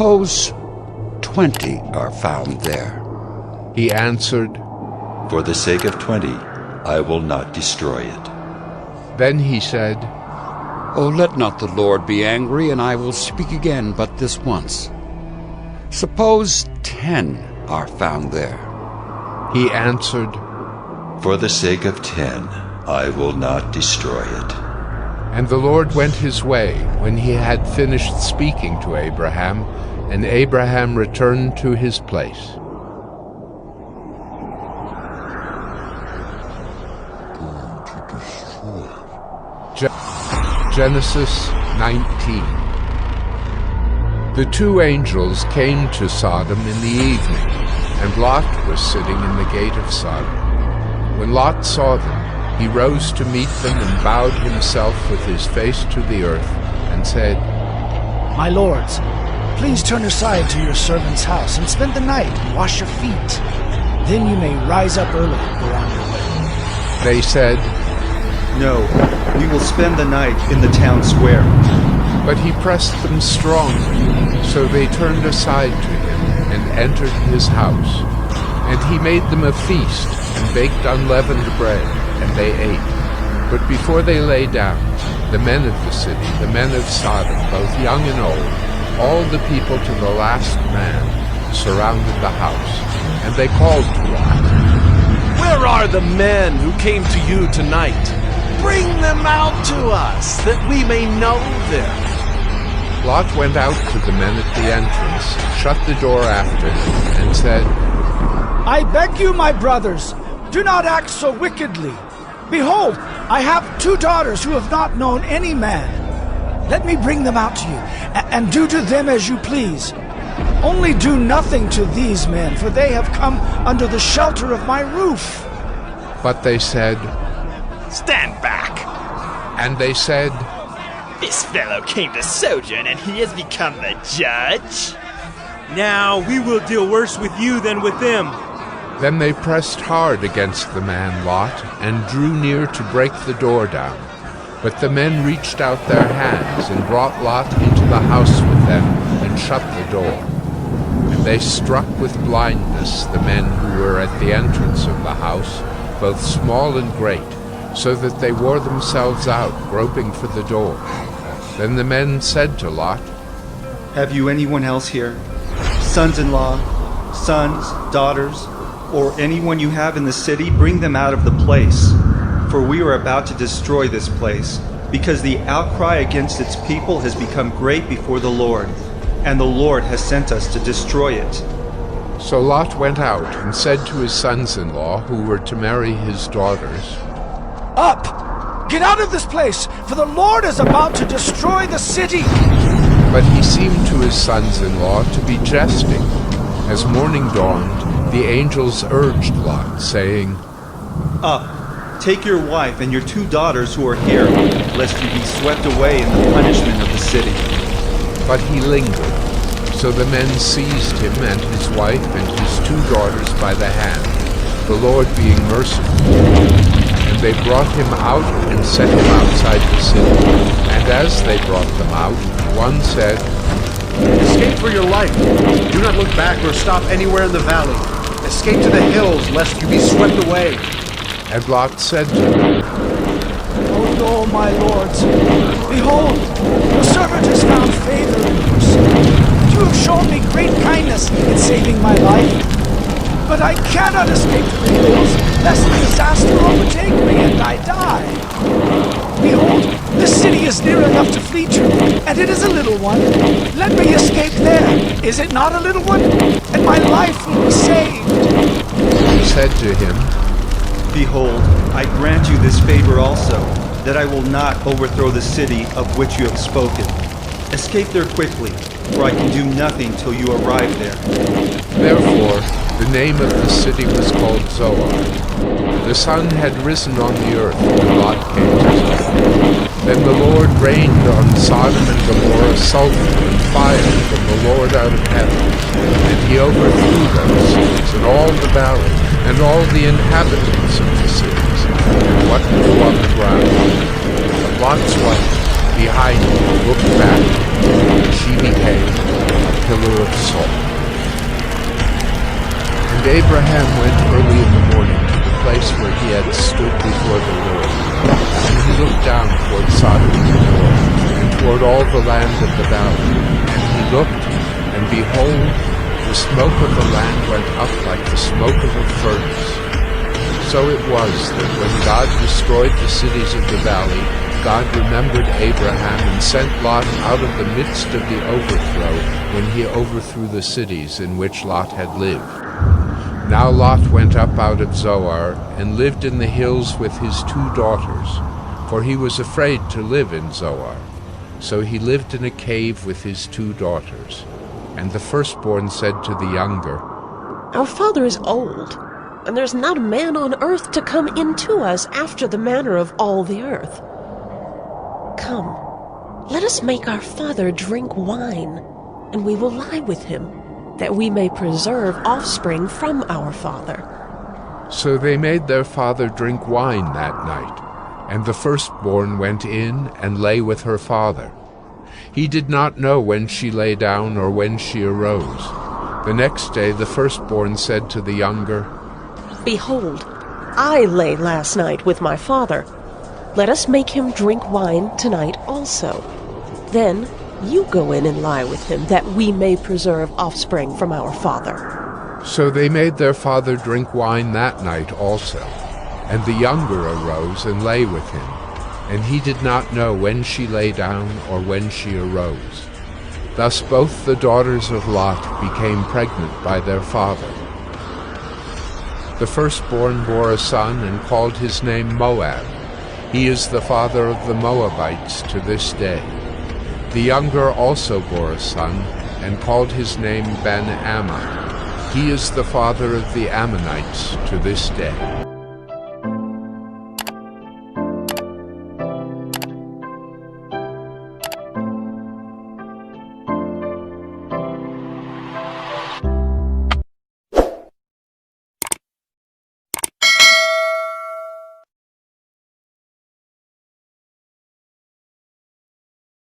Suppose 20 are found there. He answered, For the sake of 20, I will not destroy it. Then he said, Oh, let not the Lord be angry, and I will speak again but this once. Suppose 10 are found there. He answered, For the sake of 10, I will not destroy it. And the Lord went his way when he had finished speaking to Abraham, and Abraham returned to his place. Genesis 19. The two angels came to Sodom in the evening, and Lot was sitting in the gate of Sodom. When Lot saw them, he rose to meet them and bowed himself with his face to the earth, and said, My lords, please turn aside to your servant's house and spend the night and wash your feet. Then you may rise up early and go on your way. They said, No, we will spend the night in the town square. but he pressed them strongly, so they turned aside to him and entered his house. And he made them a feast, and baked unleavened bread, and they ate. But before they lay down, the men of the city, the men of Sodom, both young and old, all the people to the last man, surrounded the house. And they called to Lot, Where are the men who came to you tonight? Bring them out to us, that we may know them. Lot went out to the men at the entrance, shut the door after him, and said, I beg you, my brothers, do not act so wickedly. Behold, I have 2 daughters who have not known any man. Let me bring them out to you, and do to them as you please. Only do nothing to these men, for they have come under the shelter of my roof. But they said, Stand back! and they said, This fellow came to sojourn, and he has become the judge? Now we will deal worse with you than with them. Then they pressed hard against the man Lot, and drew near to break the door down. But the men reached out their hands, and brought Lot into the house with them, and shut the door. And they struck with blindness the men who were at the entrance of the house, both small and great, so that they wore themselves out, groping for the door. Then the men said to Lot, Have you anyone else here? Sons-in-law, sons, daughters, or anyone you have in the city? Bring them out of the place. For we are about to destroy this place, because the outcry against its people has become great before the Lord, and the Lord has sent us to destroy it. So Lot went out and said to his sons-in-law, who were to marry his daughters, Up! Get out of this place, for the Lord is about to destroy the city. But he seemed to his sons-in-law to be jesting. As morning dawned, the angels urged Lot, saying, Up, take your wife and your 2 daughters who are here, lest you be swept away in the punishment of the city. But he lingered. So the men seized him and his wife and his 2 daughters by the hand, the Lord being merciful. And they brought him out and set him outside the city. And as they brought them out, one said, Escape for your life. Do not look back or stop anywhere in the valley. Escape to the hills, lest you be swept away. And Lot said to them, Oh no, my lords, behold, your servant has found favor in your sight. You have shown me great kindness in saving my life. But I cannot escape to the hills, lest disaster overtake me and I die. Behold, this city is near enough to flee to, and it is a little one. Let me escape there. Is it not a little one? And my life will be saved. He said to him, Behold, I grant you this favor also, that I will not overthrow the city of which you have spoken. Escape there quickly, for I can do nothing till you arrive there. Therefore, the name of the city was called Zoar. The sun had risen on the earth when Lot came to Zoar. Then the Lord rained on Sodom and Gomorrah sulfur and fire from the Lord out of heaven. And he overthrew those cities and all the valley, and all the inhabitants of the cities, and what grew on the ground. But Lot's wife behind him looked back, and she became pillar of salt. And Abraham went early in the morning to the place where he had stood before the Lord. And he looked down toward Sodom and Gomorrah, and toward all the land of the valley. And he looked, and behold, the smoke of the land went up like the smoke of a furnace. So it was that when God destroyed the cities of the valley, God remembered Abraham and sent Lot out of the midst of the overthrow when he overthrew the cities in which Lot had lived. Now Lot went up out of Zoar and lived in the hills with his 2 daughters, for he was afraid to live in Zoar. So he lived in a cave with his 2 daughters. And the firstborn said to the younger, Our father is old, and there's not a man on earth to come into us after the manner of all the earth. Come, let us make our father drink wine, and we will lie with him, that we may preserve offspring from our father. So they made their father drink wine that night, and the firstborn went in and lay with her father. He did not know when she lay down or when she arose. The next day the firstborn said to the younger, Behold, I lay last night with my father. Let us make him drink wine tonight also. Then you go in and lie with him, that we may preserve offspring from our father. So they made their father drink wine that night also. And the younger arose and lay with him. And he did not know when she lay down or when she arose. Thus both the daughters of Lot became pregnant by their father. The firstborn bore a son and called his name Moab. He is the father of the Moabites to this day. The younger also bore a son and called his name Ben-Ammon. He is the father of the Ammonites to this day.